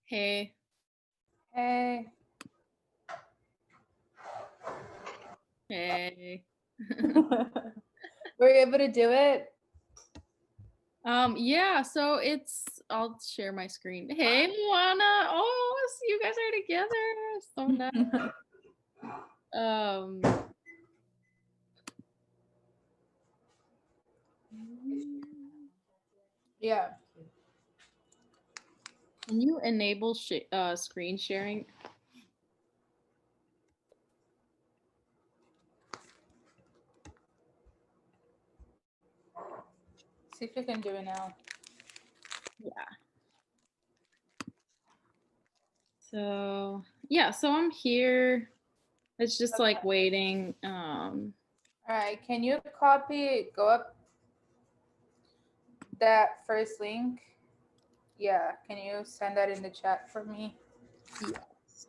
Hey. Hey. Hey. Were you able to do it? Yeah, so I'll share my screen. Hey, Moana. Oh, so you guys are together. So nice. Yeah. Can you enable screen sharing? See if you can do it now. Yeah. So yeah, so I'm here. It's just like waiting. All right, can you go up that first link? Yeah, can you send that in the chat for me? Yes.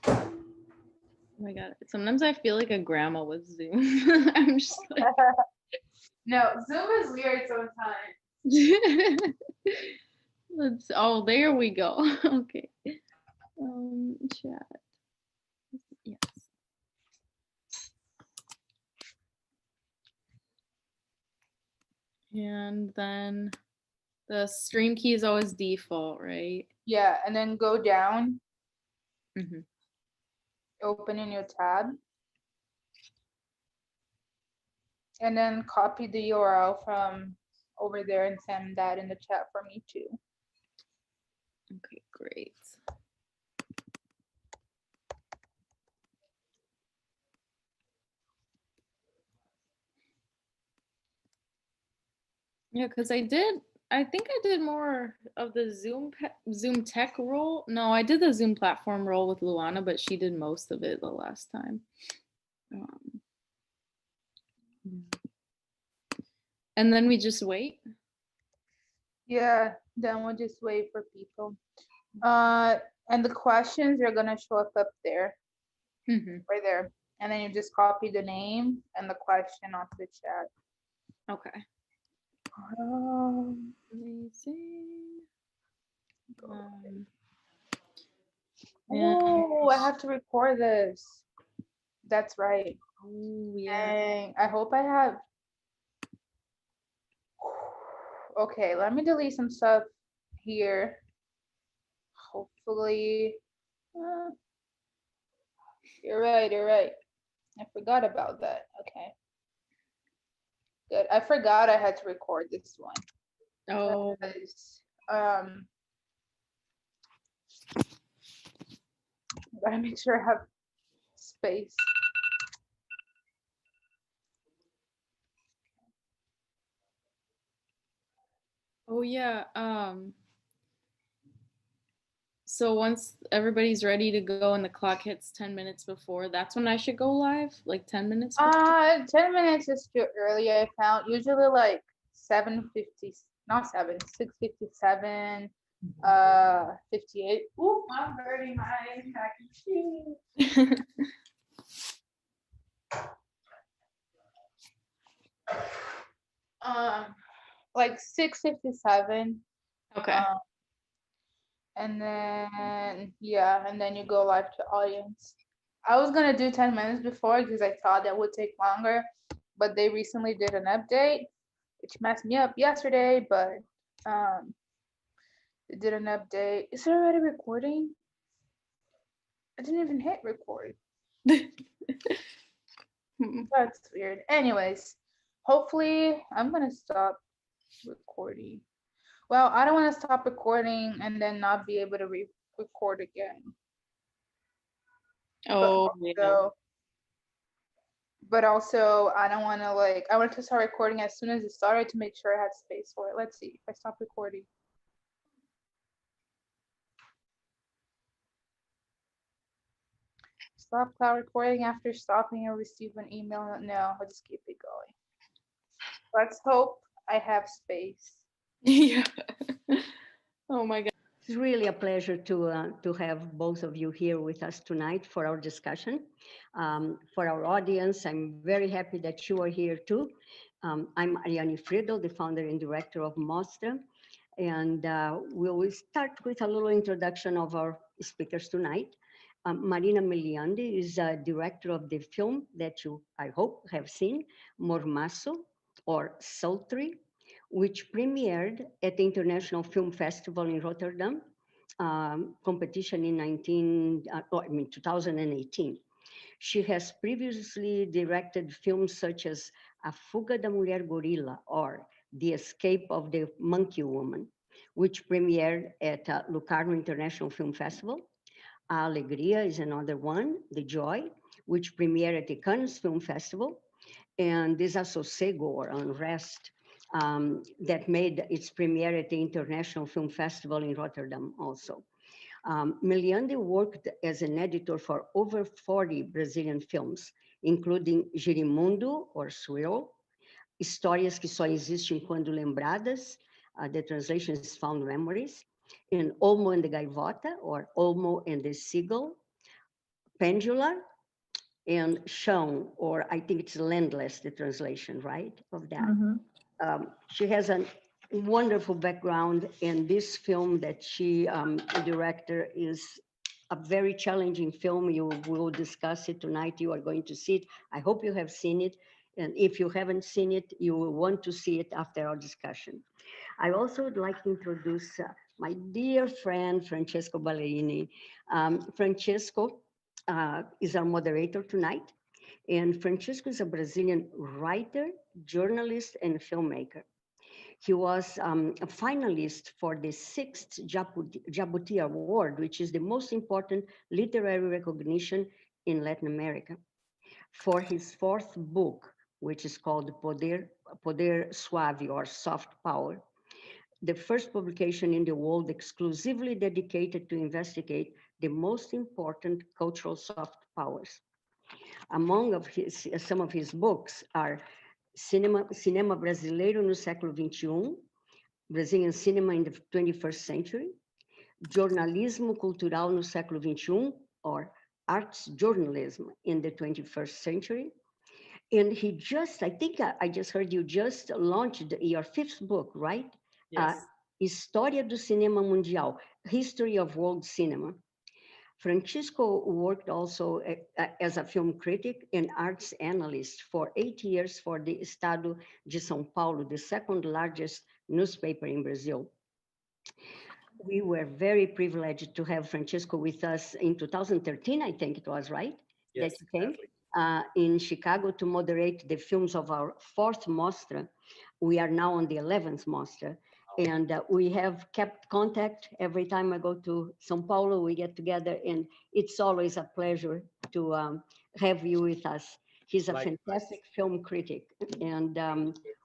Oh my god, sometimes I feel like a grandma with Zoom. I'm just like no, Zoom is weird sometimes. Oh, there we go. Okay. Chat. Yes. And then the stream key is always default, right? Yeah, and then go down. Mm-hmm. Open in your tab. And then copy the URL from over there and send that in the chat for me too. Okay, great. Yeah, because I think I did more of the Zoom tech role. No, I did the Zoom platform role with Luana, but she did most of it the last time. And then we just wait. Yeah, then we'll just wait for people. And the questions are gonna show up there, right there, and then you just copy the name and the question onto the chat. Okay. Amazing. Oh, I have to record this. That's right. Oh yeah. Dang, I hope I have. Okay, let me delete some stuff here. Hopefully, you're right. You're right. I forgot about that. Okay. Good. I forgot I had to record this one. Oh. Because, gotta make sure I have space. Oh yeah. So once everybody's ready to go and the clock hits 10 minutes before, that's when I should go live? Like 10 minutes before? 10 minutes is too early, I found. Usually like 7:50, not 7, 6:57, 58. Oop, I'm burning my mac and cheese. Like 6:57. Okay. And then yeah, and then you go live to audience. I was gonna do 10 minutes before because I thought that would take longer, but they recently did an update, which messed me up yesterday, but um they did an update. Is it already recording? I didn't even hit record. That's weird. Anyways, hopefully I'm gonna stop recording. Well, I don't want to stop recording and then not be able to record again. Oh, yeah. But also I don't want to like I wanted to start recording as soon as it started to make sure I had space for it. Let's see if I stop recording. Stop cloud recording after stopping or receive an email. No, I'll just keep it going. Let's hope I have space. Yeah. Oh my God. It's really a pleasure to have both of you here with us tonight for our discussion. For our audience, I'm very happy that you are here too. I'm Mariana Friedel, the founder and director of MOSTRA, and we will start with a little introduction of our speakers tonight. Mariana Meliande is a director of the film that you, I hope, have seen, Mormaço, or Sultry, which premiered at the International Film Festival in Rotterdam, competition in 2018. She has previously directed films such as A Fuga da Mulher Gorila or The Escape of the Monkey Woman, which premiered at Locarno International Film Festival. A Alegria is another one, The Joy, which premiered at the Cannes Film Festival, and Desassossego or Unrest, that made its premiere at the International Film Festival in Rotterdam also. Meliande worked as an editor for over 40 Brazilian films, including Girimundo or Swirl, Histórias que Só Existem Quando Lembradas, the translation is Found Memories, in Olmo and the Gaivota or Olmo and the Seagull, Pendula, and Chão, or I think it's Landless, the translation, right, of that. She has a wonderful background, and this film that she directed is a very challenging film. You will discuss it tonight. You are going to see it. I hope you have seen it. And if you haven't seen it, you will want to see it after our discussion. I also would like to introduce my dear friend, Franthiesco Ballerini. Franthiesco is our moderator tonight. And Franthiesco is a Brazilian writer, journalist, and filmmaker. He was a finalist for the 6th Jabuti Award, which is the most important literary recognition in Latin America, for his 4th book, which is called Poder Suave, or Soft Power, the first publication in the world exclusively dedicated to investigate the most important cultural soft powers. Among some of his books are Cinema Brasileiro no Século XXI, Brazilian Cinema in the 21st Century, Jornalismo Cultural no Século XXI, or Arts Journalism in the 21st Century. And he just, I think I just heard you just launched your 5th book, right? Yes. História do Cinema Mundial, History of World Cinema. Franthiesco worked also as a film critic and arts analyst for 8 years for the Estado de São Paulo, the 2nd largest newspaper in Brazil. We were very privileged to have Franthiesco with us in 2013, I think it was, right? Yes, that you came exactly. In Chicago to moderate the films of our 4th Mostra. We are now on the 11th Mostra. And we have kept contact every time I go to São Paulo, we get together, and it's always a pleasure to have you with us. He's a fantastic film critic, and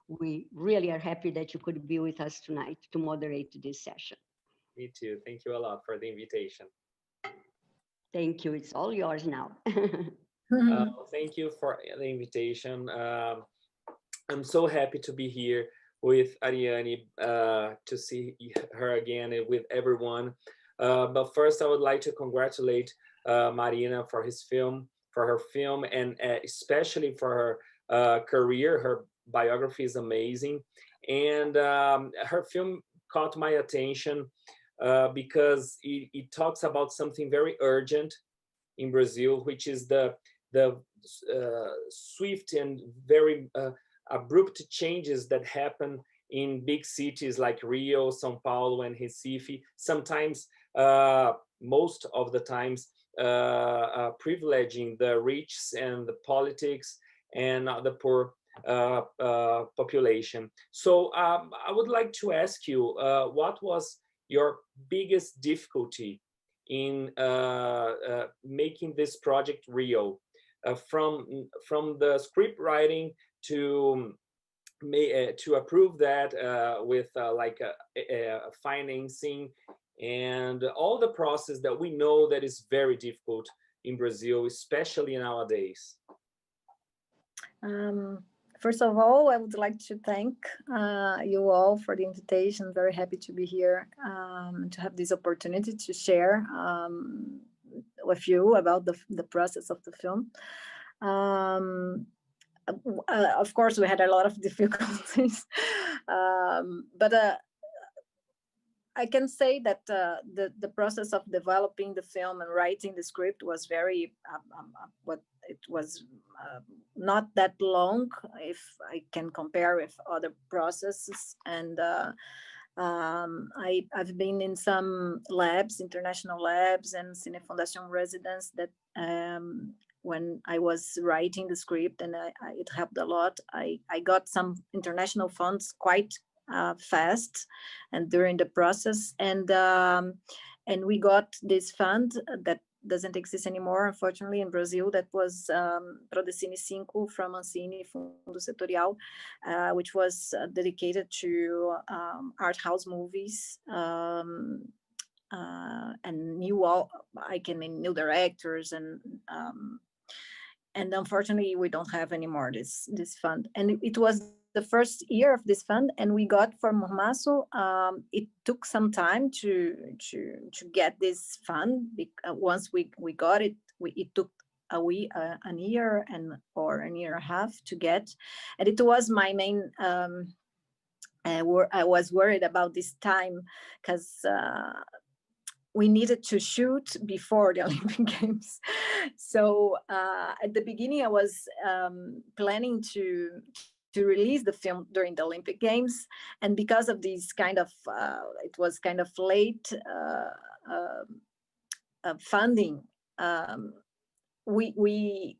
we really are happy that you could be with us tonight to moderate this session. Me too. Thank you a lot for the invitation. Thank you. It's all yours now. Thank you for the invitation. I'm so happy to be here with Ariane, to see her again and with everyone. But first, I would like to congratulate Marina for her film, and especially for her career. Her biography is amazing, and her film caught my attention because it talks about something very urgent in Brazil, which is the swift and very abrupt changes that happen in big cities like Rio, São Paulo, and Recife. Sometimes, most of the times, privileging the rich and the politics and the poor population. So I would like to ask you, what was your biggest difficulty in making this project real, from the script writing to to approve that with like financing and all the process that we know that is very difficult in Brazil, especially nowadays? First of all, I would like to thank you all for the invitation. Very happy to be here, to have this opportunity to share with you about the process of the film. Of course, we had a lot of difficulties, but I can say that the process of developing the film and writing the script was very it was not that long, if I can compare with other processes. And I've been in some labs, international labs, and Cine Foundation residence that when I was writing the script, and it helped a lot. I got some international funds quite fast and during the process, and we got this fund that doesn't exist anymore, unfortunately, in Brazil. That was Prodecine 5 from Ancine Fundo Setorial, which was dedicated to art house movies and new directors, and unfortunately we don't have anymore this fund. And it was the first year of this fund, and we got from Mormaço. It took some time to get this fund. Once we got it, it took a year or a year and a half to get, and it was my main. I was worried about this time because we needed to shoot before the Olympic Games. So at the beginning, I was planning to release the film during the Olympic Games, and because of these kind of it was kind of late funding, we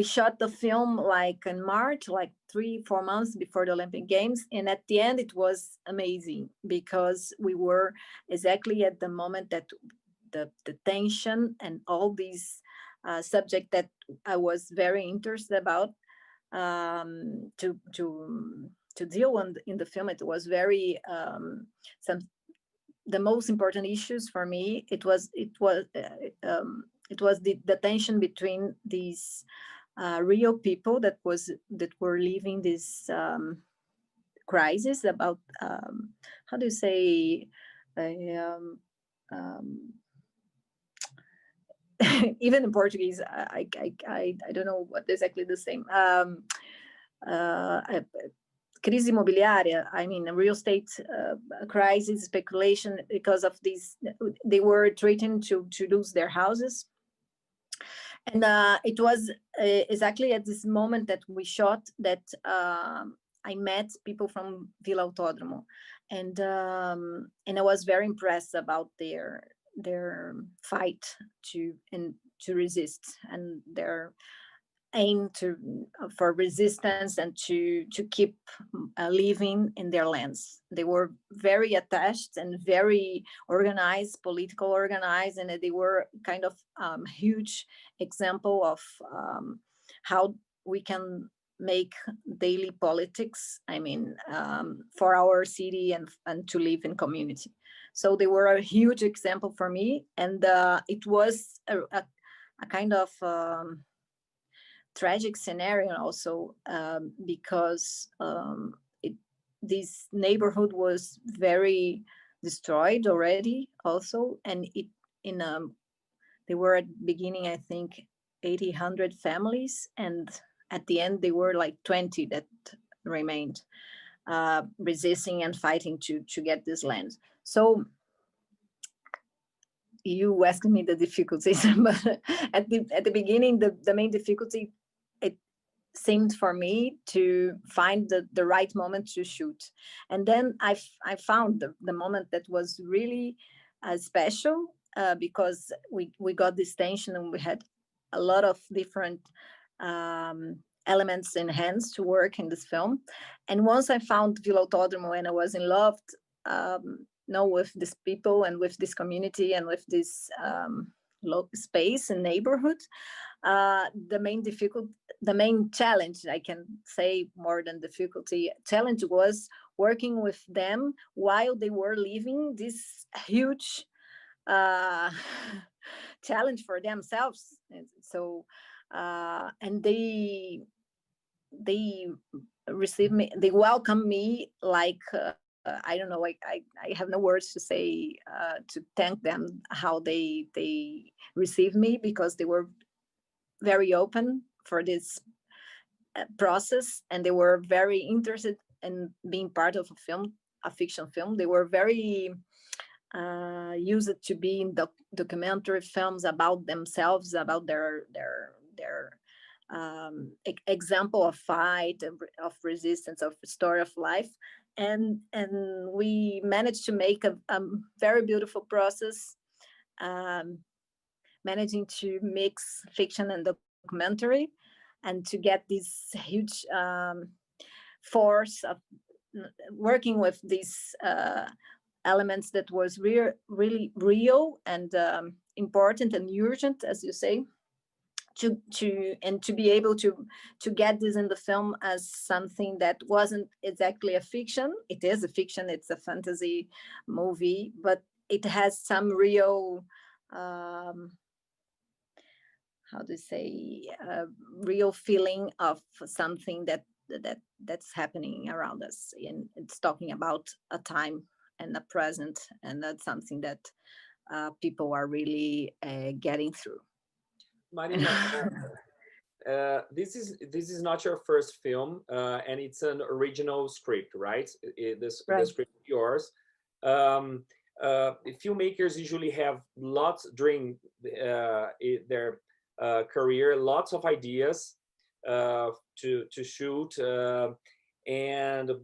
shot the film like in March, like 3-4 months before the Olympic Games, and at the end it was amazing because we were exactly at the moment that the tension and all these subject that I was very interested about to deal in the film. It was very the most important issues for me. It was the tension between these real people that were living this crisis about how do you say even in Portuguese, I don't know what exactly the same. Crise imobiliária, I mean, a real estate crisis, speculation, because of these, they were threatened to lose their houses. And it was exactly at this moment that we shot that I met people from Vila Autódromo, and I was very impressed about their fight to resist, and their aim for resistance and to keep living in their lands. They were very attached and very organized, political organized, and they were kind of huge example of how we can make daily politics, I mean, for our city and to live in community. So they were a huge example for me, and it was a kind of tragic scenario also, because this neighborhood was very destroyed already also, and they were at the beginning, I think, 100 families, and at the end they were like 20 that remained, resisting and fighting to get this land. So you asked me the difficulties, but at the beginning, the main difficulty, it seemed for me to find the right moment to shoot. And then I found the moment that was really special, because we got this tension and we had a lot of different elements in hands to work in this film. And once I found Vila Autódromo and I was in love with these people and with this community and with this local space and neighborhood, the main challenge, I can say more than difficulty, challenge was working with them while they were living this huge challenge for themselves. And so and they received me, they welcomed me like I don't know, I have no words to say to thank them how they received me, because they were very open for this process, and they were very interested in being part of a fiction film. They were very used to be in documentary films about themselves, about their example of fight, of resistance, of story of life. And we managed to make a very beautiful process, managing to mix fiction and documentary, and to get this huge force of working with these elements that was really real and important and urgent, as you say, to be able to get this in the film as something that wasn't exactly a fiction. It is a fiction, it's a fantasy movie, but it has some real how to say, real feeling of something that's happening around us, and it's talking about a time and a present, and that's something that people are really getting through. Marina, this is not your first film, and it's an original script, right? The script is yours. Filmmakers usually have lots during their career, lots of ideas to shoot,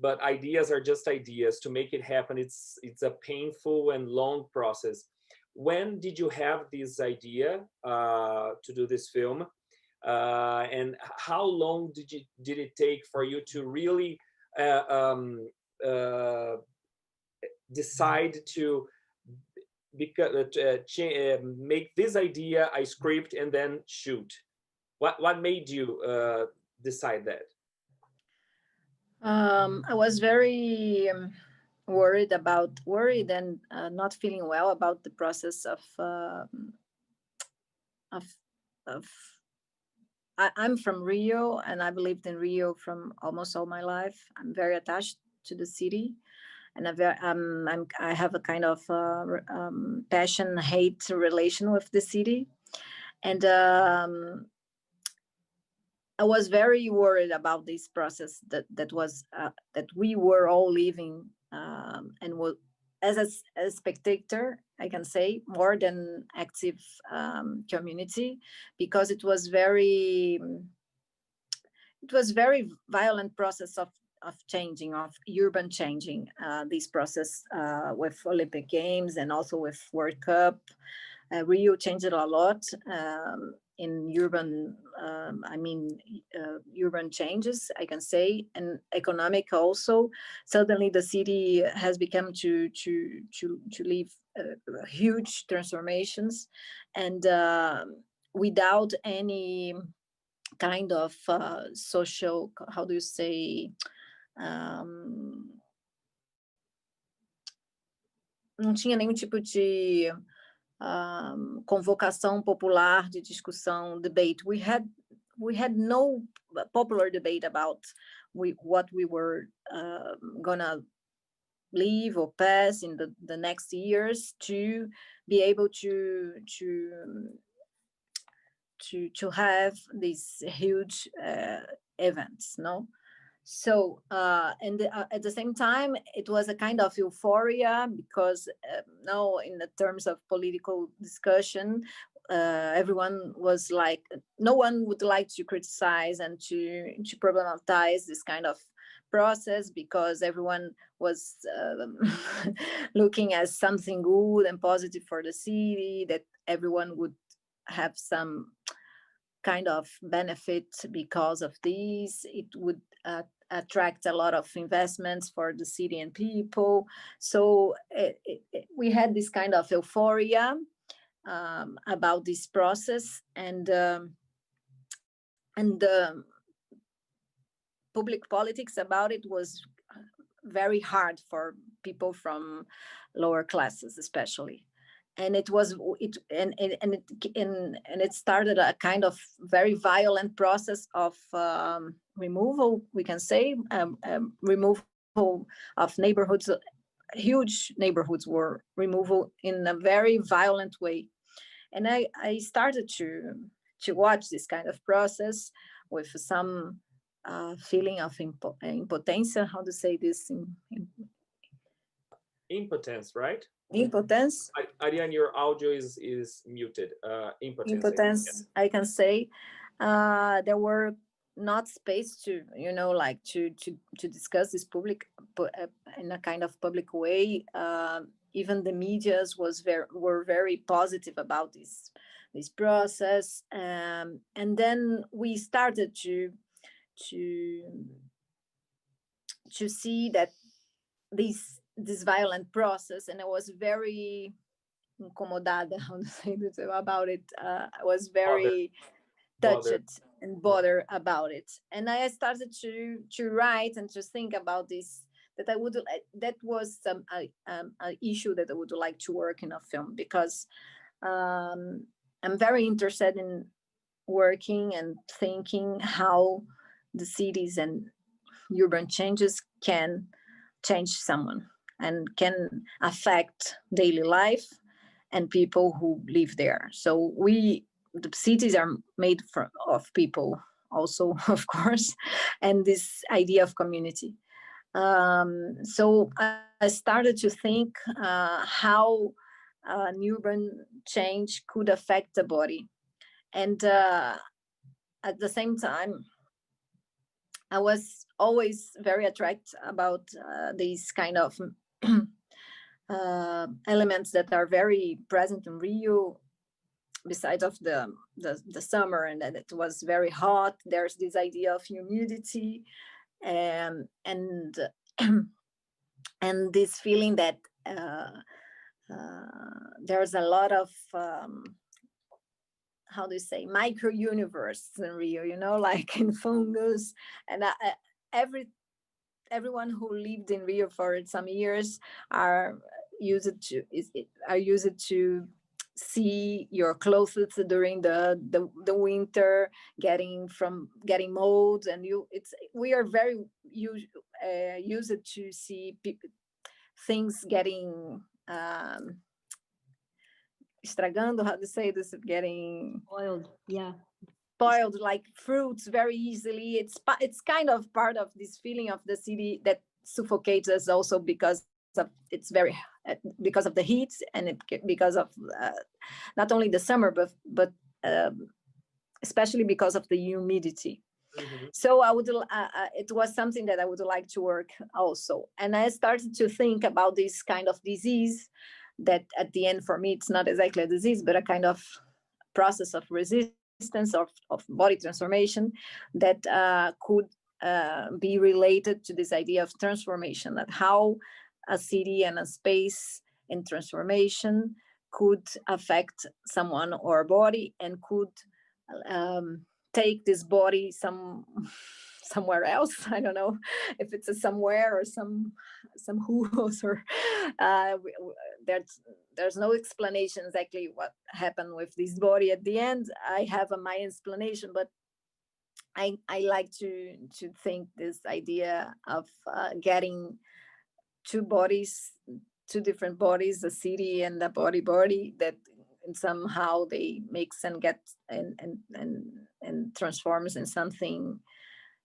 but ideas are just ideas. To make it happen, it's a painful and long process. When did you have this idea to do this film, and how long did it take for you to really decide to make this idea a script and then shoot? What made you decide that? I was very worried and not feeling well about the process of I'm from Rio, and I've lived in Rio from almost all my life. I'm very attached to the city, and I have a kind of passion-hate relation with the city, and I was very worried about this process that we were all living, and as a spectator, I can say, more than active community, because it was very violent process of changing, of urban changing, this process with Olympic Games and also with World Cup. Rio changed a lot in urban, urban changes, I can say, and economic also. Suddenly the city has become to live huge transformations, and without any kind of social, how do you say, não tinha nenhum tipo de convocação popular, de discussão, debate. We we had no popular debate about what we were gonna leave or pass in the next years to be able to have these huge events, no? So and at the same time, it was a kind of euphoria because now in the terms of political discussion, everyone was like, no one would like to criticize and to problematize this kind of process, because everyone was looking as something good and positive for the city, that everyone would have some kind of benefit because of this. It would attract a lot of investments for the city and people. So we had this kind of euphoria about this process, and public politics about it was very hard for people from lower classes, especially. And it started a kind of very violent process of removal, we can say, removal of neighborhoods. Huge neighborhoods were removal in a very violent way. And I started to watch this kind of process with some feeling of impotencia. How to say this? Impotence, right? Impotence. Ariane, your audio is muted. Impotence, I can say. There were not space to, like to discuss this public in a kind of public way. Even the medias were very positive about this process, and then we started to see that this violent process, and I was very incomodada, how to say this, about it. I was very touched and bothered about it, and I started to write and to think about this. That was an issue that I would like to work in a film, because I'm very interested in working and thinking how the cities and urban changes can change someone and can affect daily life and people who live there. So the cities are made of people also, of course, and this idea of community. So I started to think how an urban change could affect the body. And at the same time, I was always very attracted about these kind of elements that are very present in Rio, besides of the summer, and that it was very hot. There's this idea of humidity, and and this feeling that there's a lot of how do you say, micro universe in Rio, like in fungus. And everyone who lived in Rio for some years are used to see your clothes during the winter getting mold, and we are very used to see things getting estragando, how to say this, getting spoiled, spoiled, like fruits, very easily. It's kind of part of this feeling of the city that suffocates us, also because of because of the heat, and because of not only the summer, but especially because of the humidity. Mm-hmm. So it was something that I would like to work also, and I started to think about this kind of disease that at the end, for me, it's not exactly a disease, but a kind of process of resistance, of body transformation that could be related to this idea of transformation, that how a city and a space in transformation could affect someone or body, and could take this body somewhere else. I don't know if it's a somewhere or some who's, or there's no explanation exactly what happened with this body at the end. I have my explanation, but I like to think this idea of getting two bodies, two different bodies, the city and the body that somehow they mix and get and transforms in something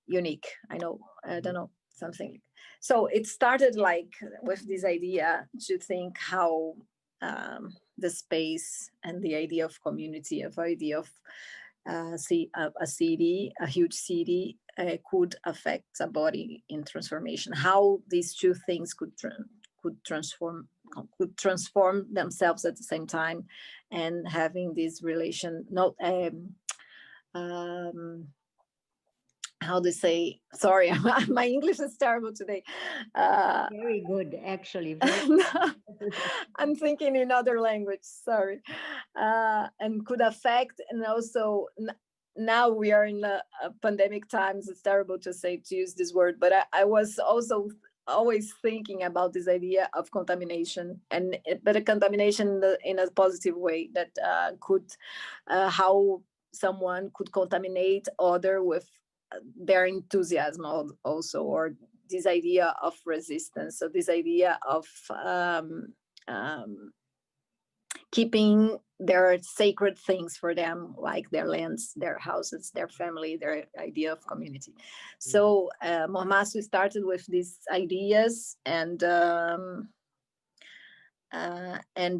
unique. I don't know, something. So it started like with this idea to think how the space and the idea of community, of idea of see a city, a huge city, could affect a body in transformation. How these two things could transform themselves at the same time, and having this relation. Not how they say. Sorry, my English is terrible today. Very good, actually. Very I'm thinking in other language. Sorry, and could affect, and also now we are in a pandemic times. It's terrible to use this word, but I was also always thinking about this idea of contamination, but a contamination in a positive way, that could how someone could contaminate other with their enthusiasm also, or this idea of resistance. So this idea of keeping their sacred things for them, like their lands, their houses, their family, their idea of community. So Mormaço started with these ideas, and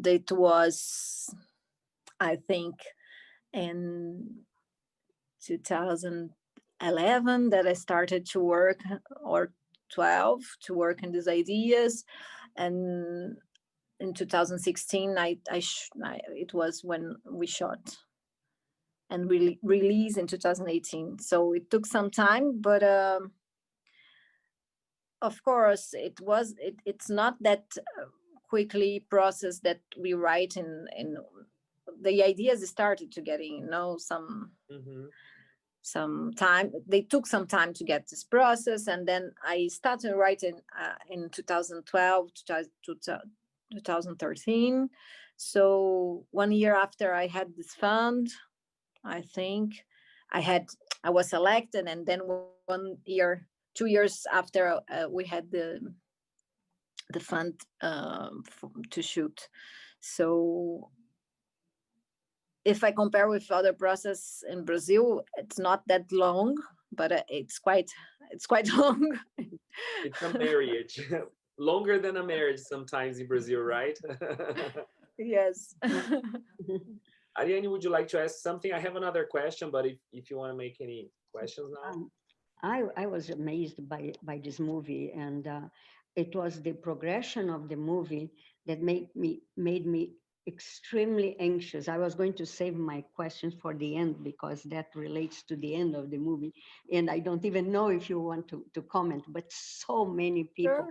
it was, I think, in 2011 that I started to work, or 12, to work in these ideas. And in 2016, it was when we shot and released in 2018. So it took some time, but of course it's not that quickly process that we write in the ideas started to getting, some time. They took some time to get this process, and then I started writing in 2012, 2013. So 1 year after I had this fund, I think I was selected, and then 2 years after we had the fund to shoot. So if I compare with other process in Brazil, it's not that long, but it's quite long. It's a marriage. Longer than a marriage sometimes in Brazil, right? Yes. Ariane, would you like to ask something? I have another question, but if you want to make any questions now. I was amazed by this movie, and it was the progression of the movie that made me extremely anxious. I was going to save my questions for the end, because that relates to the end of the movie, and I don't even know if you want to comment, but so many people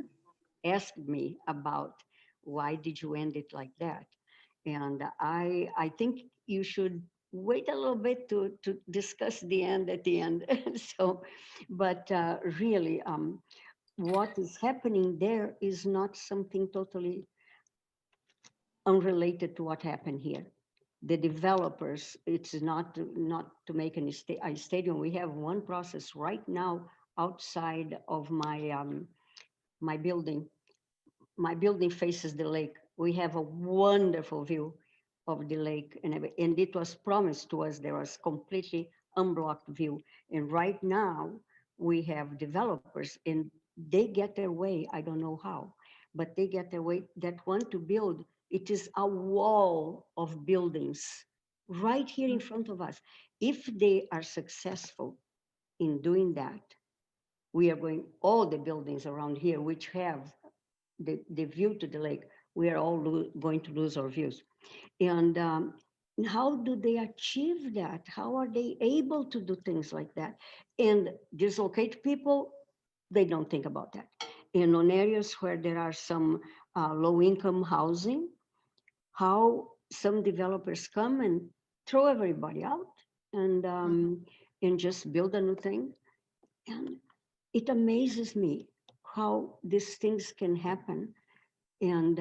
asked me about why did you end it like that, and I think you should wait a little bit to discuss the end at the end. So, but really, what is happening there is not something totally unrelated to what happened here. The developers, it's not to make a stadium. We have one process right now outside of my building. My building faces the lake. We have a wonderful view of the lake, and it was promised to us there was completely unblocked view. And right now we have developers, and they get their way. I don't know how, but they get their way, that want to build. It is a wall of buildings right here in front of us. If they are successful in doing that, we are going, all the buildings around here which have the view to the lake, we are all going to lose our views. And how do they achieve that? How are they able to do things like that? And dislocate people, they don't think about that. And on areas where there are some low-income housing, how some developers come and throw everybody out and just build a new thing. And it amazes me how these things can happen. And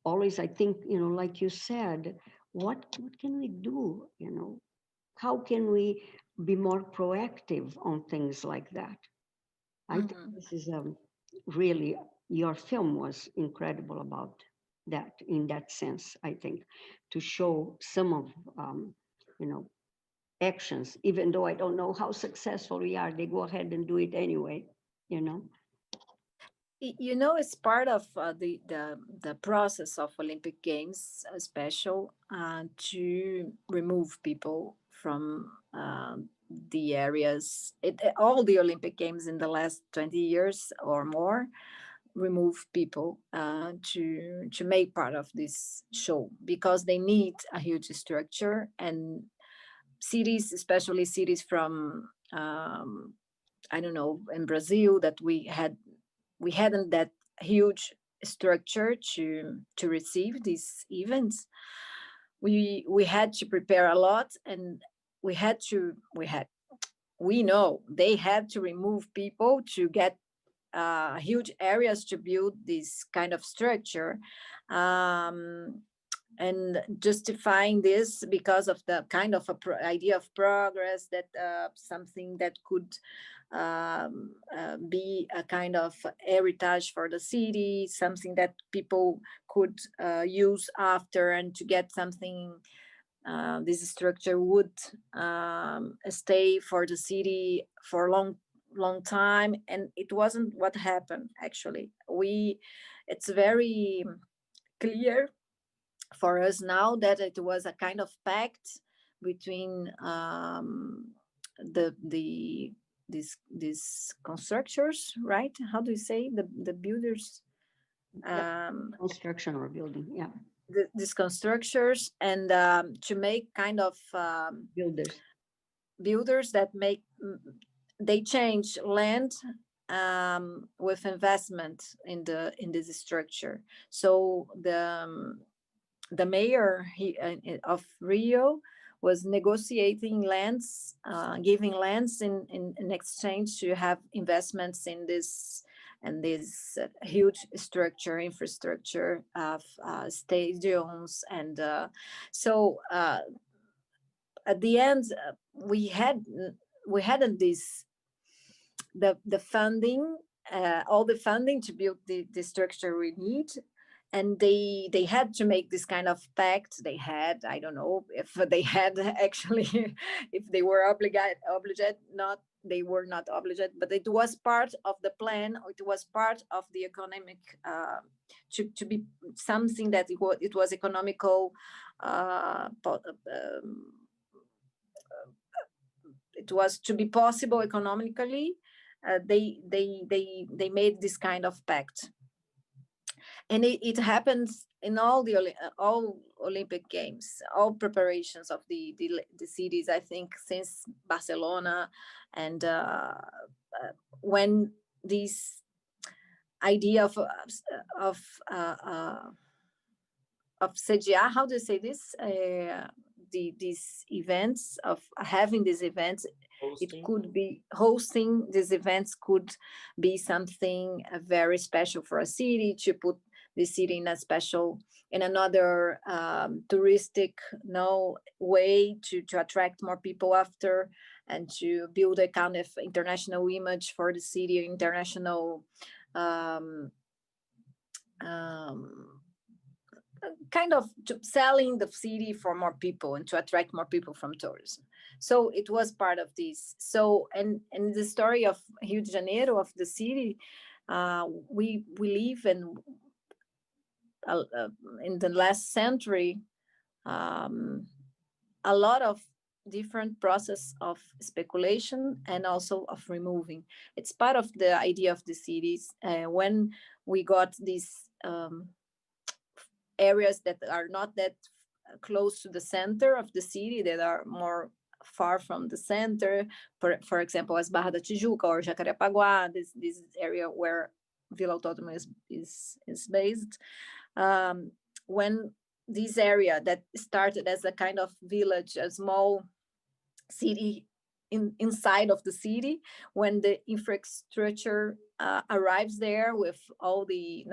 always I think, like you said, what can we do? How can we be more proactive on things like that. I think this is really, your film was incredible about that, in that sense, I think, to show some of, you know, actions, even though I don't know how successful we are, they go ahead and do it anyway, you know. You know, it's part of the process of Olympic Games, special to remove people from the areas. All the Olympic Games in the last 20 years or more remove people to make part of this show, because they need a huge structure, and cities, especially cities from I don't know, in Brazil, that we hadn't that huge structure to receive these events. We had to prepare a lot, and we know they had to remove people to get huge areas to build this kind of structure, and justifying this because of the kind of idea of progress, that something that could be a kind of heritage for the city, something that people could use after, and to get something, this structure would stay for the city for a long time. And it wasn't what happened, actually. It's very clear for us now that it was a kind of pact between these constructors, right? How do you say, the builders? Construction or building, yeah. These constructors, and to make kind of builders that they change land with investment in this structure. So the mayor of Rio was negotiating lands, giving lands in exchange to have investments in this huge infrastructure of stadiums. And so at the end, we hadn't the funding, all the funding to build the structure we need. And they had to make this kind of pact. They had, I don't know if they had actually, if they were obliged, not, they were not obliged, but it was part of the plan, or it was part of the economic, to be something that it was economical, it was to be possible economically. They made this kind of pact. And it happens in all Olympic Games, all preparations of the cities, I think, since Barcelona. And when this idea of sediar, how do you say this? These events, of having these events, it could be hosting these events, could be something very special for a city, to put the city in another touristic way to attract more people after, and to build a kind of international image for the city, international kind of selling the city for more people and to attract more people from tourism. So it was part of this. So and the story of Rio de Janeiro, of the city, we live in the last century, a lot of different process of speculation and also of removing. It's part of the idea of the cities. When we got these areas that are not that close to the center of the city, that are more far from the center, for example, as Barra da Tijuca or Jacarepaguá, this area where Vila Autónoma is based. When this area that started as a kind of village, a small city inside of the city, when the infrastructure arrives there with all the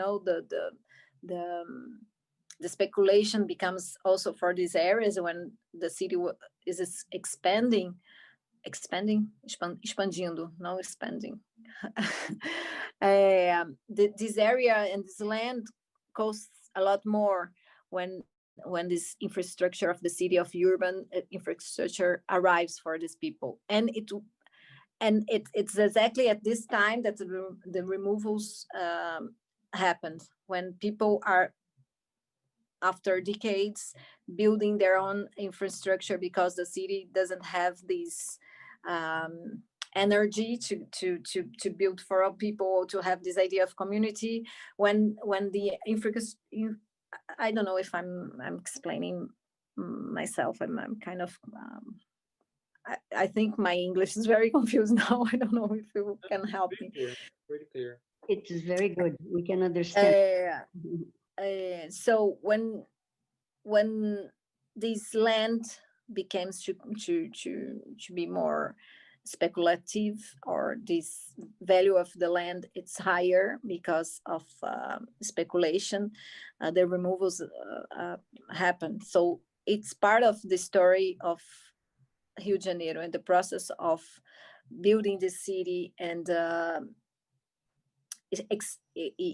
the speculation becomes also for these areas. When the city is expanding, expandindo, no expanding. This area and this land costs a lot more when this infrastructure of the city of urban infrastructure arrives for these people, and it's exactly at this time that the removals happened, when people are, after decades, building their own infrastructure because the city doesn't have this energy to build for all people, to have this idea of community. When the infrastructure, I don't know if I'm explaining myself. I'm kind of I think my English is very confused now. I don't know if you can help me. Pretty clear. It is very good. We can understand. So when this land becomes to be more speculative, or this value of the land, it's higher because of speculation, the removals happen. So it's part of the story of Rio de Janeiro and the process of building the city and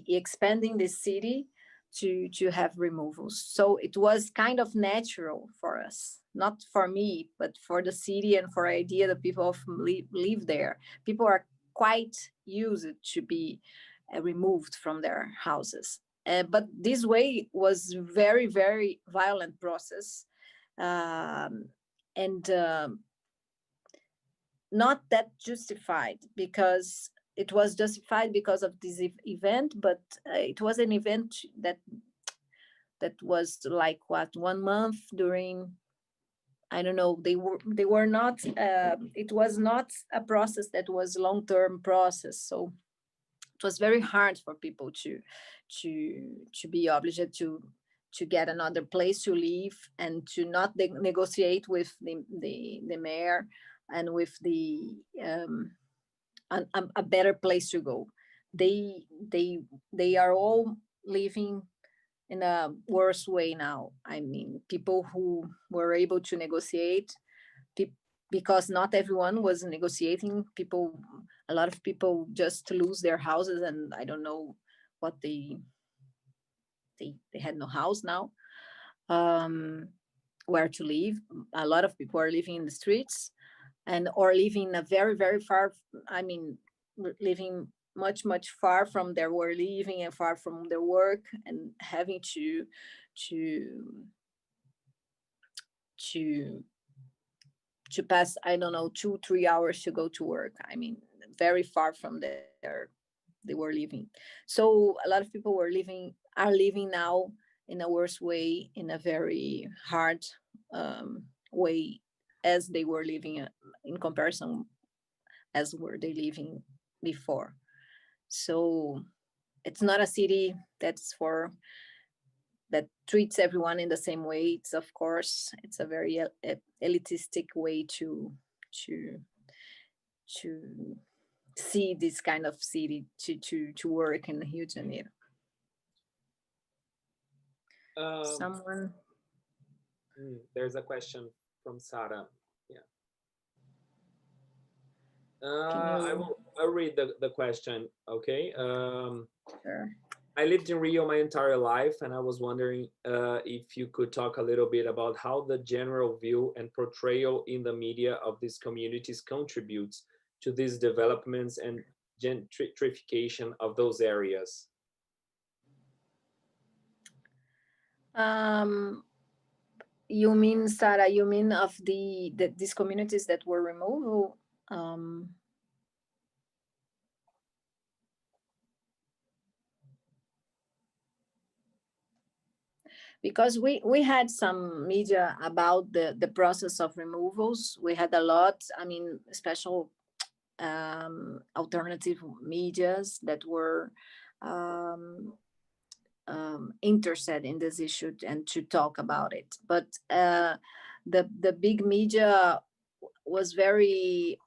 expanding the city to have removals. So it was kind of natural for us, not for me, but for the city and for the idea that people live there. People are quite used to be removed from their houses. But this way was very, very violent process. And not that justified, because it was justified because of this event, but it was an event that was like, what, 1 month during, I don't know, they were not, it was not a process that was long-term process. So it was very hard for people to be obliged to get another place to live, and to not negotiate with the mayor and with the a better place to go. They are all living in a worse way now. I mean, people who were able to negotiate, because not everyone was negotiating. A lot of people just lose their houses, and I don't know what they had no house now, where to live. A lot of people are living in the streets, and or living a very, very far, I mean, living much, much far from their were living and far from their work, and having to pass, I don't know, 2-3 hours to go to work. I mean, very far from they were living. So a lot of people are living now in a worse way, in a very hard way, as they were living in comparison as were they living before. So it's not a city that treats everyone in the same way. It's, of course, it's a very elitistic way to see this kind of city, to work in Rio de Janeiro. Someone? There's a question from Sarah. Yeah. I'll read the question. Okay. Sure. I lived in Rio my entire life, and I was wondering if you could talk a little bit about how the general view and portrayal in the media of these communities contributes to these developments and gentrification of those areas. You mean, Sarah, you mean of these communities that were removed? Because we had some media about the process of removals. We had a lot, I mean, special alternative medias that were interested in this issue and to talk about it. But the big media was very,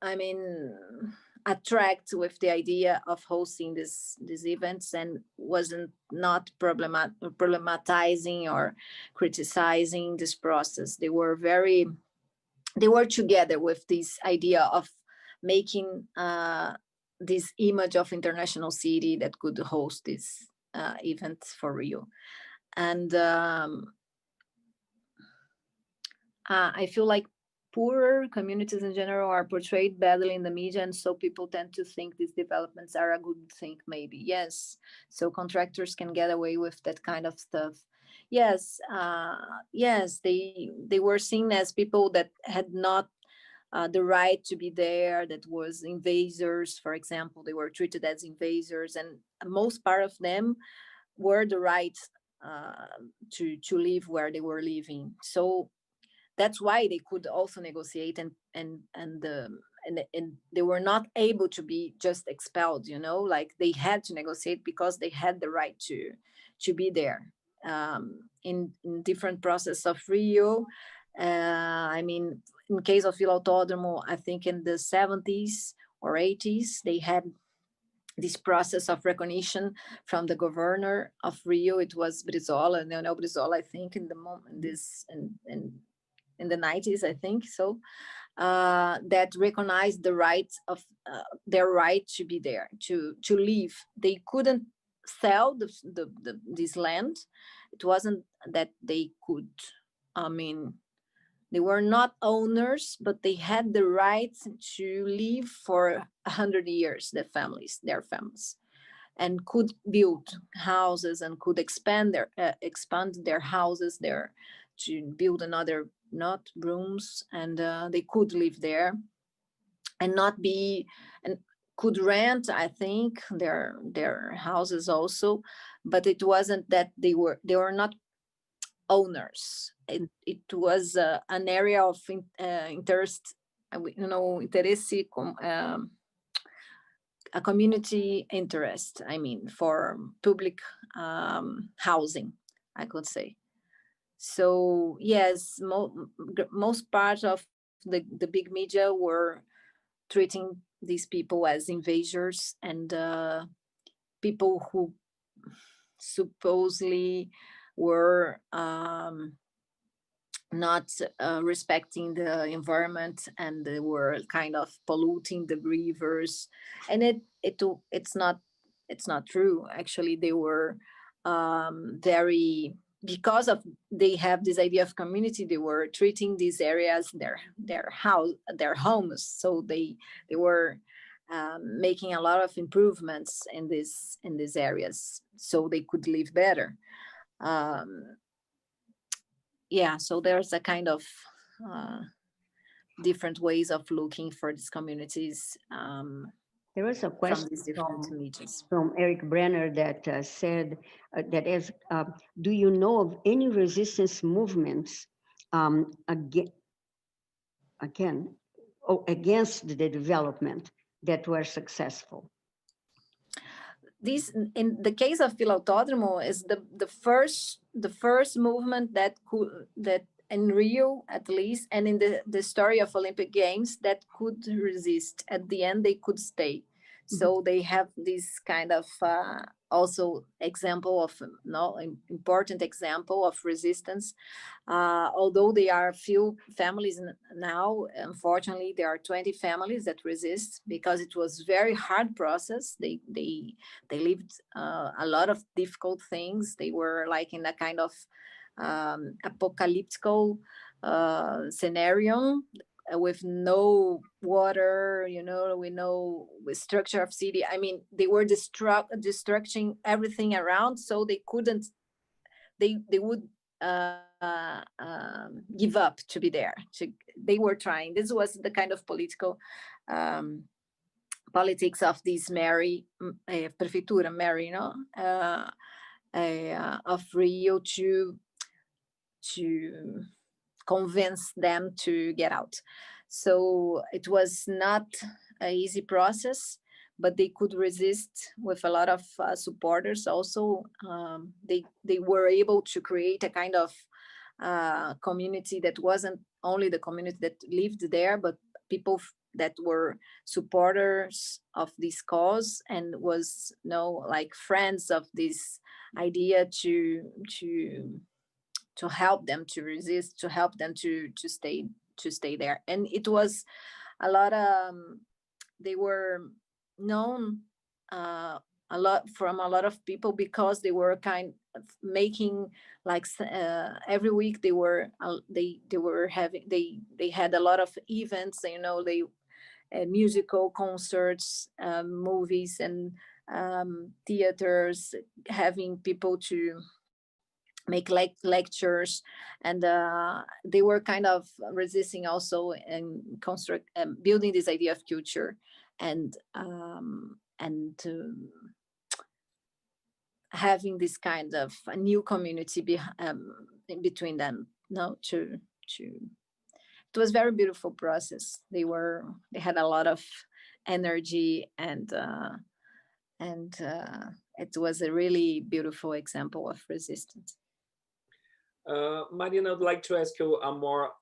I mean, attract with the idea of hosting these events, and wasn't not problematizing or criticizing this process. They were very they were together with this idea of making this image of international city that could host this event for Rio. And I feel like poorer communities in general are portrayed badly in the media, and so people tend to think these developments are a good thing, maybe. Yes, so contractors can get away with that kind of stuff. Yes, yes, they were seen as people that had not the right to be there, that was invaders, for example. They were treated as invaders, and most part of them were the right to live where they were living. So that's why they could also negotiate, and they were not able to be just expelled, you know, like they had to negotiate because they had the right to be there. In different process of Rio, I mean, in case of Vila Autódromo, I think in the 70s or 80s, they had this process of recognition from the governor of Rio. It was Brizola, and Brizola, I think, in the moment, in the 90s, I think so, that recognized the right of their right to be there, to live. They couldn't sell this land. It wasn't that they could, I mean, they were not owners, but they had the right to live for 100 years, their families, and could build houses and could expand their houses there to build another, not rooms, and they could live there and not be, and could rent, I think, their houses also, but it wasn't that they were not owners. It was an area of interest, interesse, a community interest, I mean, for public housing, I could say. So yes, most part of the big media were treating these people as invaders and people who supposedly were not respecting the environment, and they were kind of polluting the rivers, and it's not true. Actually, they were very, because of they have this idea of community, they were treating these areas their homes, so they were making a lot of improvements in these areas so they could live better. Yeah, so there's a kind of different ways of looking for these communities. There was a question from these different medias. From Eric Brenner that said that as do you know of any resistance movements against the development that were successful? This, in the case of Vila Autódromo, is the first movement that in Rio, at least, and in the story of Olympic Games, that could resist. At the end, they could stay. So they have this kind of also example of important example of resistance. Although there are few families now, unfortunately, there are 20 families that resist, because it was very hard process. They lived a lot of difficult things. They were like in a kind of apocalyptic scenario, with no water, with structure of city. I mean, they were destructing everything around, so they couldn't, they would give up to be there. They were trying. This was the kind of political politics of this prefeitura, Mary, of Rio, to convince them to get out. So it was not an easy process, but they could resist with a lot of supporters. Also, they were able to create a kind of community that wasn't only the community that lived there, but people that were supporters of this cause and was like friends of this idea to help them to resist, to help them to stay to stay there. And it was a lot they were known a lot from a lot of people because they were kind of making like every week they were having they had a lot of events, you know, they musical concerts, movies, and theaters, having people to make like lectures, and they were kind of resisting also and construct building this idea of culture, and having this kind of a new community in between them. No, to it was very beautiful process. They had a lot of energy, and it was a really beautiful example of resistance. Mariana, I'd like to ask you a more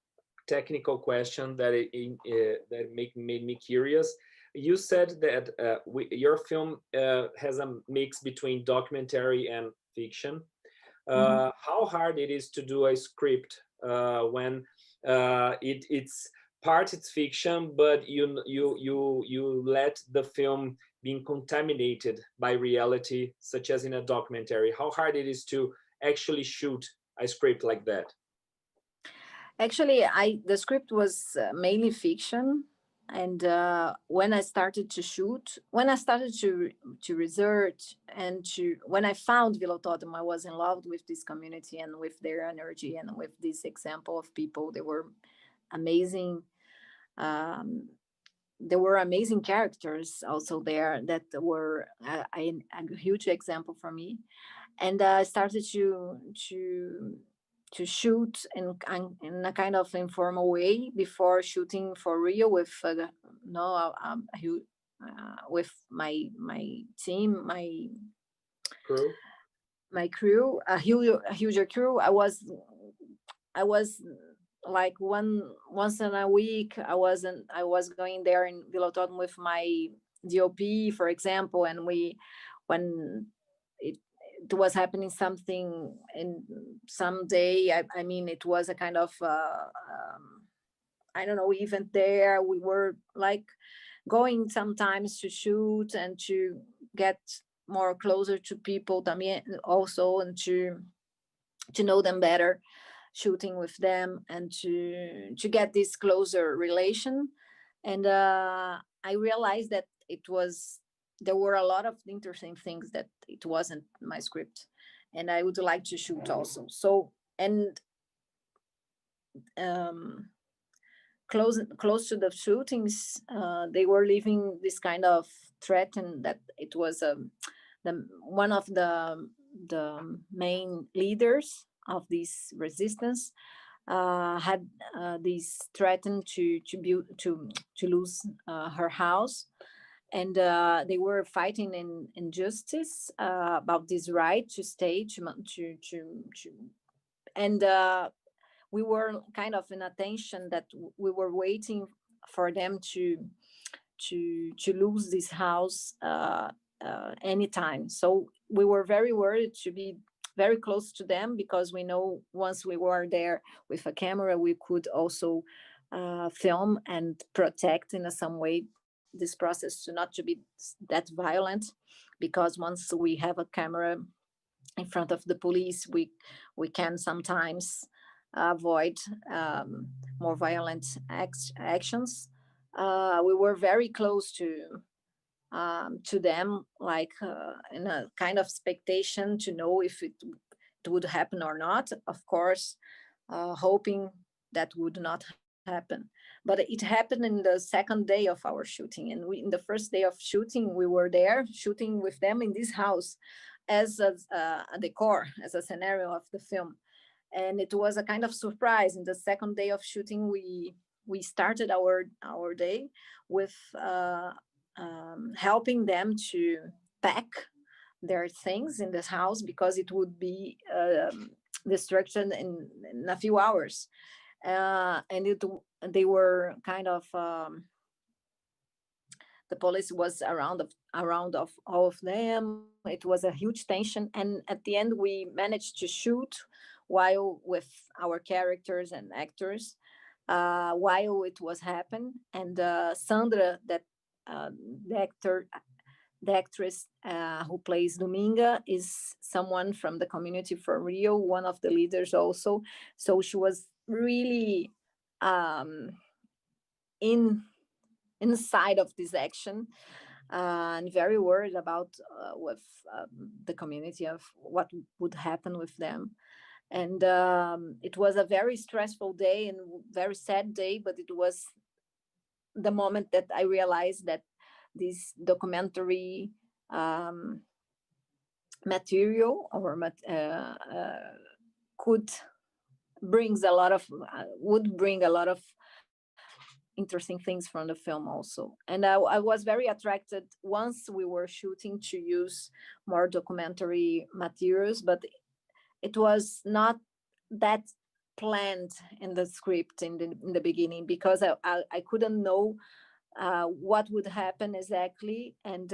technical question that made me curious. You said that your film has a mix between documentary and fiction. How hard it is to do a script when it's fiction, but you let the film being contaminated by reality, such as in a documentary? How hard it is to actually shoot a script like that? Actually, the script was mainly fiction, and when I started to shoot, when I started to research, and when I found Vila Autódromo, I was in love with this community and with their energy and with this example of people. They were amazing. There were amazing characters also there that were a huge example for me, and I started to shoot in a kind of informal way before shooting for real with with my team, my crew, a huge crew. I was like once in a week. I was going there in Vila Autódromo with my DOP, for example, and when it was happening something in some day, I mean, it was a kind of I don't know, event there. We were like going sometimes to shoot and to get more closer to people también also, and to know them better, shooting with them, and to get this closer relation. And I realized that there were a lot of interesting things that it wasn't my script, and I would like to shoot also. So, and close to the shootings, they were living this kind of threat, and that it was one of the main leaders of this resistance had this threatened to lose her house, and they were fighting in injustice about this right to stay and we were kind of in a tension that we were waiting for them to lose this house anytime. So we were very worried to be very close to them, because we know once we were there with a camera, we could also film and protect in some way this process not to be that violent, because once we have a camera in front of the police, we can sometimes avoid more violent actions. We were very close to them, like in a kind of expectation to know if it would happen or not. Of course, hoping that would not happen. But it happened in the second day of our shooting, and in the first day of shooting, we were there shooting with them in this house as a decor, as a scenario of the film. And it was a kind of surprise. In the second day of shooting, we started our day with helping them to pack their things in this house, because it would be destruction in a few hours. And they were kind of the police was around of all of them. It was a huge tension, and at the end we managed to shoot while with our characters and actors. while it was happening. And Sandra, that the actress who plays Dominga, is someone from the community for Rio, one of the leaders also. So she was really inside of this action, and very worried about with the community of what would happen with them. And it was a very stressful day and very sad day, but it was the moment that I realized that this documentary material could brings a lot of would bring a lot of interesting things from the film also. And I was very attracted once we were shooting to use more documentary materials, but it was not that planned in the script in the beginning, because I couldn't know what would happen exactly, and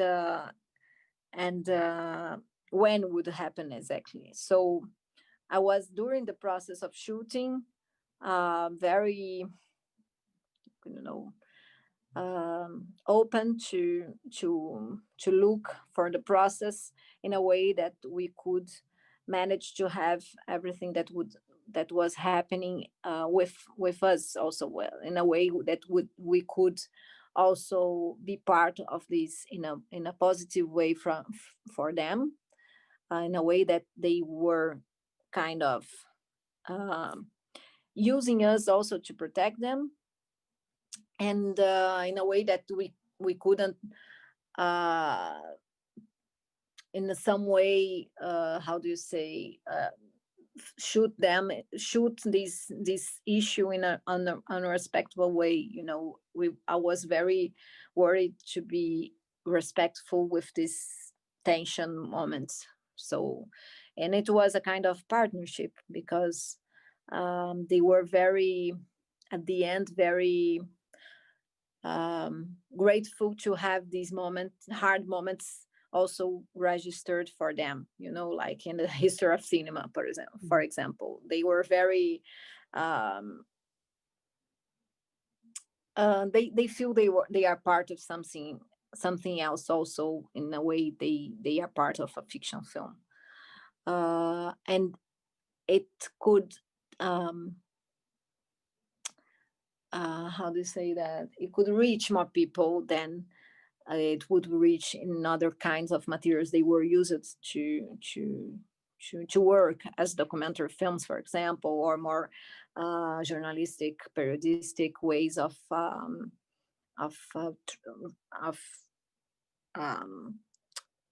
when would happen exactly. So I was, during the process of shooting, very, open to look for the process in a way that we could manage to have everything that was happening with us also, well, in a way that we could also be part of this in a positive way for them, in a way that they were kind of using us also to protect them, and in a way that we couldn't in some way, how do you say, shoot this issue in a respectful way. I was very worried to be respectful with this tension moments. So, and it was a kind of partnership, because they were very, at the end, very grateful to have these hard moments also registered for them, like in the history of cinema, for example. They were very they feel they are part of something else also, in a way they are part of a fiction film, and it could how do you say that, it could reach more people than it would reach in other kinds of materials they were used to work as documentary films, for example, or more journalistic, periodistic ways of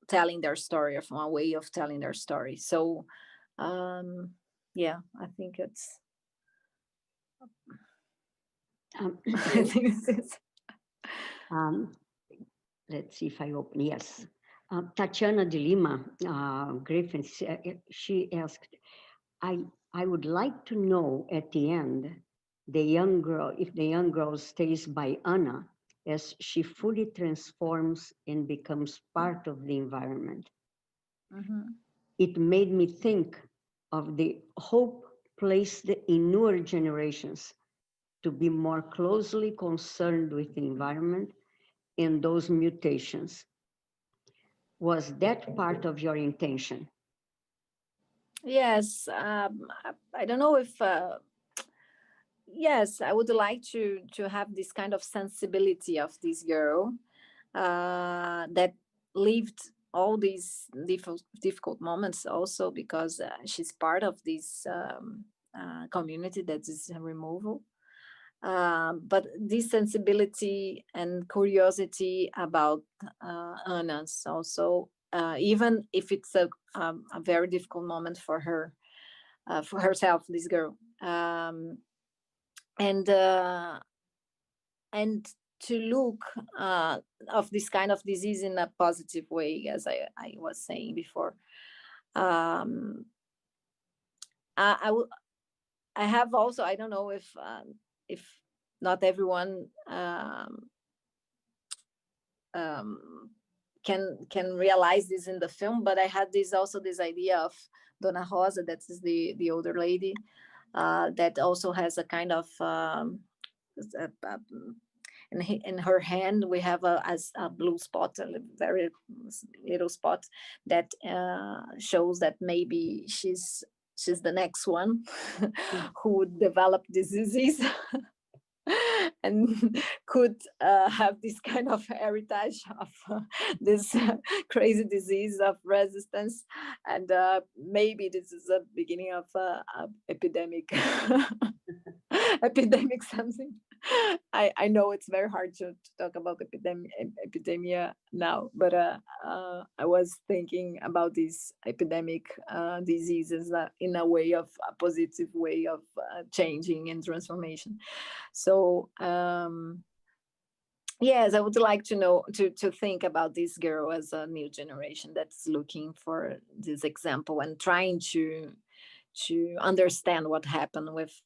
telling their story, of a way of telling their story. So yeah, I think it's I think it's let's see if I open. Yes. Tatiana de Lima Griffin, she asked, I would like to know at the end, if the young girl stays by Anna as she fully transforms and becomes part of the environment. Mm-hmm. It made me think of the hope placed in newer generations to be more closely concerned with the environment and those mutations. Was that part of your intention? Yes, I don't know if yes, I would like to have this kind of sensibility of this girl that lived all these difficult moments also, because she's part of this community that is removal. But this sensibility and curiosity about Anna's also, even if it's a very difficult moment for her, for herself, this girl, and to look of this kind of disease in a positive way, as I was saying before. I have also, I don't know if not everyone can realize this in the film, but I had this idea of Dona Rosa, that is the older lady, that also has a kind of in her hand we have a blue spot, a very little spot that shows that maybe she's the next one who would develop this disease. And could have this kind of heritage of this crazy disease of resistance, and maybe this is a beginning of a epidemic. Epidemic something. I know it's very hard to talk about epidemia now, but I was thinking about these epidemic diseases in a way of a positive way of changing and transformation. So yes, I would like to know to think about this girl as a new generation that's looking for this example and trying to understand what happened with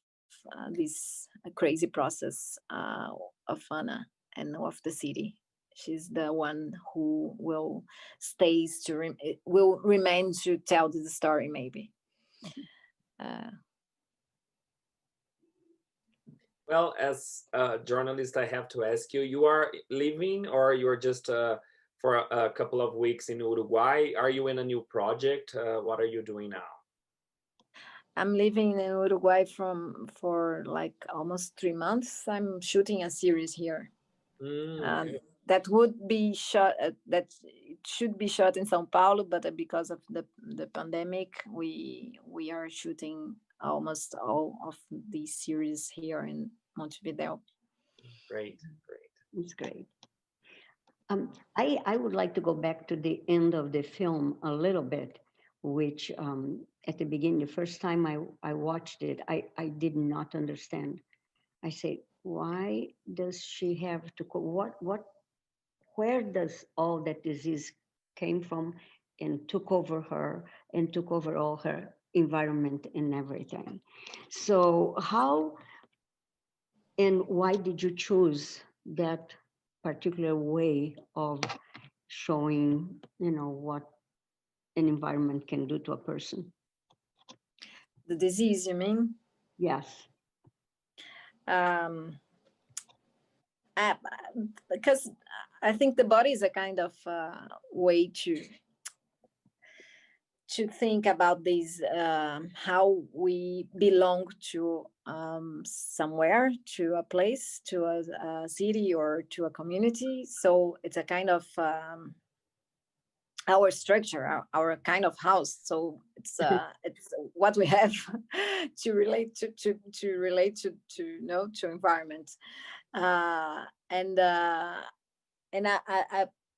this crazy process of Anna and of the city. She's the one who will will remain to tell the story, maybe. Well, as a journalist, I have to ask you: you are living, or you are just for a couple of weeks in Uruguay? Are you in a new project? What are you doing now? I'm living in Uruguay for like almost 3 months. I'm shooting a series here. Okay. That would be shot. That should be shot in São Paulo, but because of the pandemic, we are shooting almost all of these series here in Montevideo. Great. It's great. I would like to go back to the end of the film a little bit, which at the beginning, the first time I watched it, I did not understand. I said, why does she have to, where does all that disease came from and took over her and took over all her environment and everything? So how and why did you choose that particular way of showing, what an environment can do to a person? The disease, you mean? Yes. Because I think the body is a kind of way to think about these, how we belong to somewhere, to a place, to a city, or to a community. So it's a kind of our structure, our kind of house. So it's what we have to relate to relate to environment, and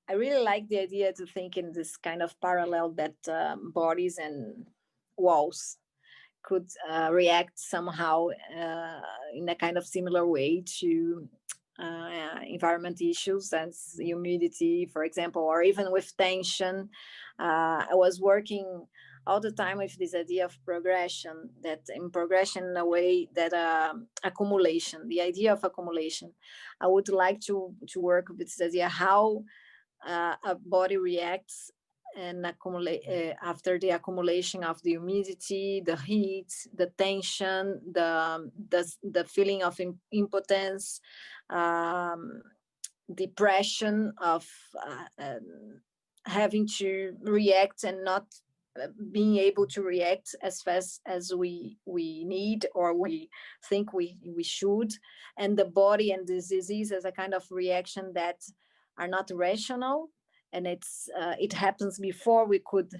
I really like the idea to think in this kind of parallel that bodies and walls could react somehow in a kind of similar way to environment issues as humidity, for example, or even with tension. I was working all the time with this idea of progression, that in progression in a way that accumulation, the idea of accumulation. I would like to work with this idea how a body reacts and accumulate after the accumulation of the humidity, the heat, the tension, the feeling of impotence, depression of having to react and not being able to react as fast as we need or we think we should, and the body and this disease as a kind of reaction that are not rational, and it happens before we could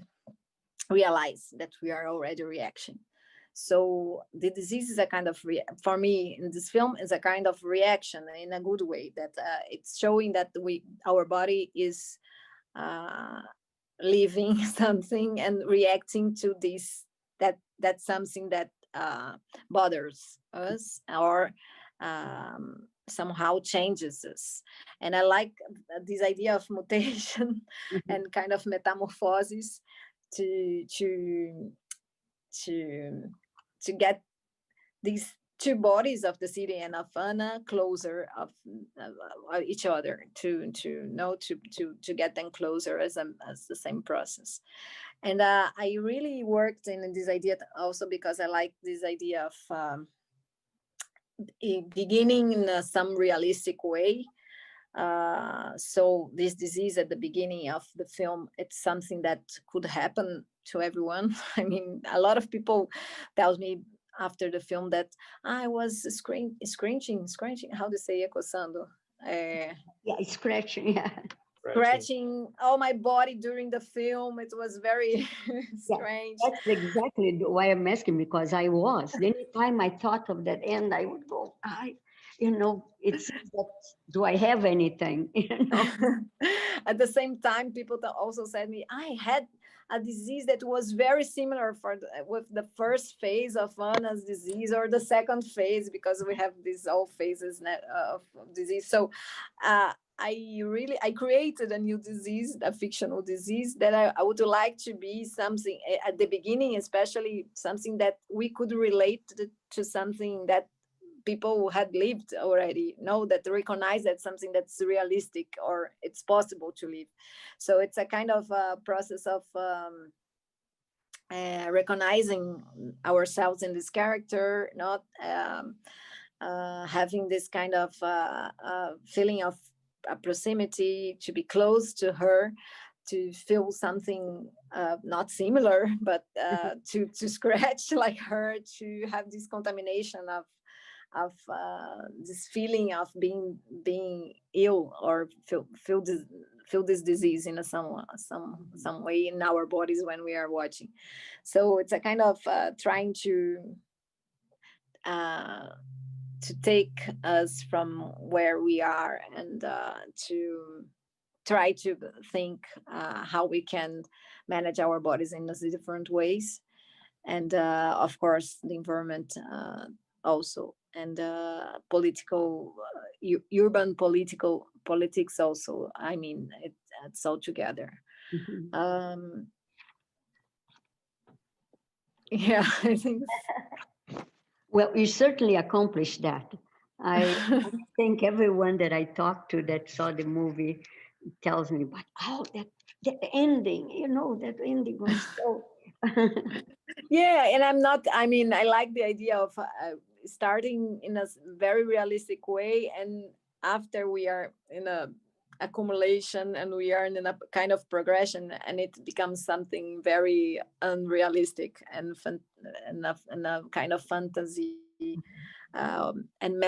realize that we are already reacting. So the disease is a kind of for me in this film is a kind of reaction in a good way, that it's showing that our body is living something and reacting to this, that's something that bothers us or somehow changes us. And I like this idea of mutation and kind of metamorphosis to get these two bodies of the city and of Anna closer of each other to know to get them closer as the same process. And I really worked in this idea also because I like this idea of beginning in some realistic way. So this disease at the beginning of the film, it's something that could happen to everyone. I mean, a lot of people tells me after the film that I was scratching. How do you say coçando? Yeah, scratching. Yeah. Scratching all my body during the film. It was very strange. Yeah, that's exactly why I'm asking, because I was. Anytime I thought of that end, I would go, it seems that, do I have anything? At the same time, people also said me, I had a disease that was very similar with the first phase of Anna's disease or the second phase, because we have these all phases of disease. So I created a new disease, a fictional disease that I would like to be something at the beginning, especially something that we could relate to something that people had lived already, that recognize that something that's realistic or it's possible to live. So it's a kind of process of recognizing ourselves in this character, not having this kind of feeling of proximity, to be close to her, to feel something not similar, but to scratch like her, to have this contamination of this feeling of being ill, or feel this disease in some way in our bodies when we are watching. So it's a kind of trying to take us from where we are, and to try to think how we can manage our bodies in these different ways, and of course the environment also, and political, urban politics also. I mean, it's all together. Yeah, I think. Well, you certainly accomplished that. I think everyone that I talked to that saw the movie tells me, but that ending, that ending was so. Yeah, and I like the idea of starting in a very realistic way, and after we are in a accumulation and we are in a kind of progression, and it becomes something very unrealistic and a kind of fantasy and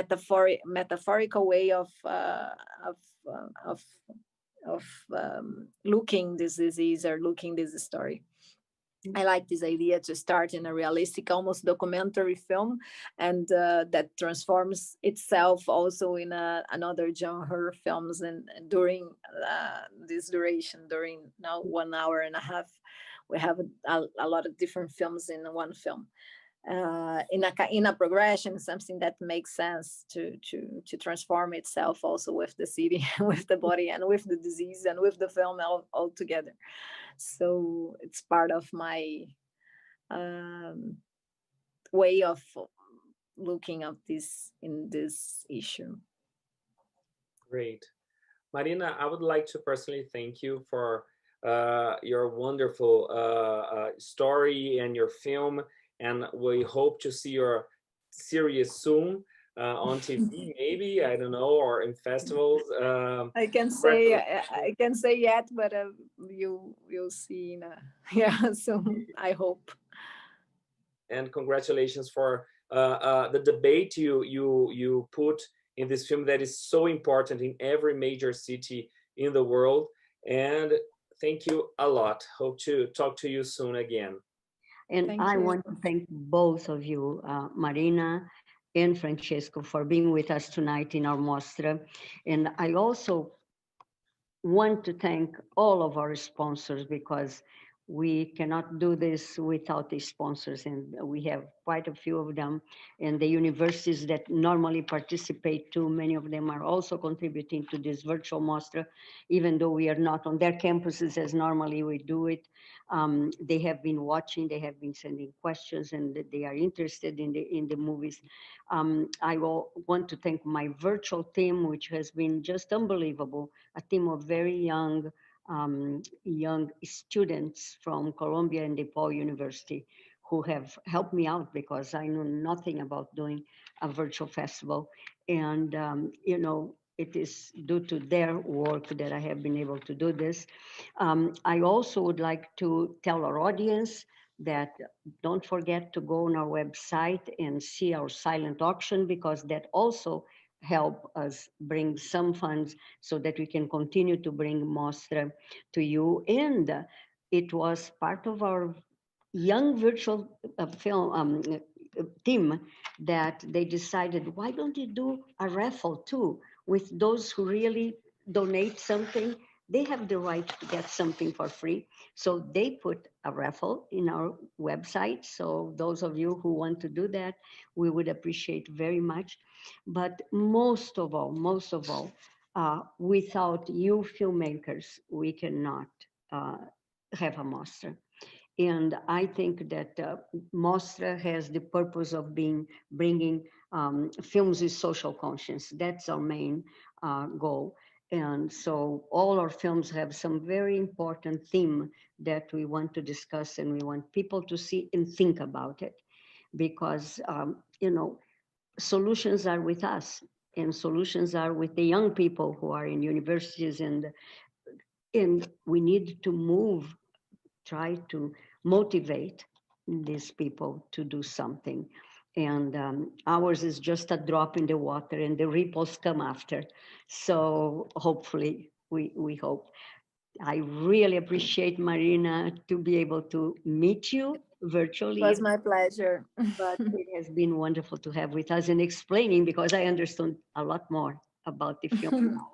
metaphorical way of looking this disease or looking this story. I like this idea to start in a realistic, almost documentary film, and that transforms itself also in another genre films. And during this duration, during now 1 hour and a half, we have a lot of different films in one film. In a progression, something that makes sense to transform itself also with the city, with the body, and with the disease, and with the film all together. So it's part of my way of looking at this issue. Great. Marina, I would like to personally thank you for your wonderful story and your film, and we hope to see your series soon on TV, maybe, I don't know, or in festivals. I can say yet, but you'll see soon, I hope. And congratulations for the debate you put in this film that is so important in every major city in the world. And thank you a lot. Hope to talk to you soon again. And I want to thank both of you, Marina and Franthiesco, for being with us tonight in our Mostra. And I also want to thank all of our sponsors, because we cannot do this without the sponsors, and we have quite a few of them. And the universities that normally participate too, many of them are also contributing to this virtual Mostra, even though we are not on their campuses as normally we do it. They have been watching, they have been sending questions, and they are interested in the movies. I want to thank my virtual team, which has been just unbelievable, a team of very young students from Columbia and DePaul University who have helped me out because I know nothing about doing a virtual festival. And, you know, it is due to their work that I have been able to do this. I also would like to tell our audience that don't forget to go on our website and see our silent auction, because that also help us bring some funds so that we can continue to bring Mostra to you. And it was part of our young virtual film team that they decided, why don't you do a raffle too with those who really donate something? They have the right to get something for free. So they put a raffle in our website. So those of you who want to do that, we would appreciate very much. But most of all, without you filmmakers, we cannot have a Mostra. And I think that Mostra has the purpose of bringing films with social conscience. That's our main goal. And so all our films have some very important theme that we want to discuss, and we want people to see and think about it, because, you know, solutions are with us, and solutions are with the young people who are in universities, and we need to try to motivate these people to do something. And ours is just a drop in the water, and the ripples come after. So hopefully, we hope. I really appreciate, Marina, to be able to meet you virtually. It was my pleasure. But it has been wonderful to have with us and explaining, because I understood a lot more about the film now,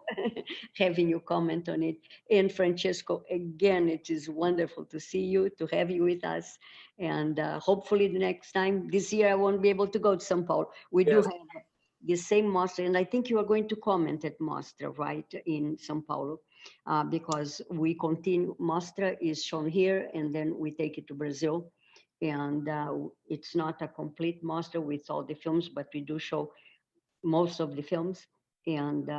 having you comment on it. And Franthiesco, again, it is wonderful to see you, to have you with us. And hopefully the next time, this year I won't be able to go to São Paulo. We do Yes. have the same Mostra, and I think you are going to comment at Mostra, right, in São Paulo, because we continue, Mostra is shown here, and then we take it to Brazil. And it's not a complete Mostra with all the films, but we do show most of the films, and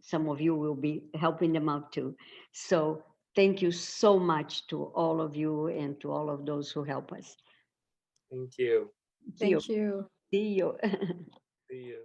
some of you will be helping them out too. So thank you so much to all of you and to all of those who help us. Thank you. Thank you. See you. See you.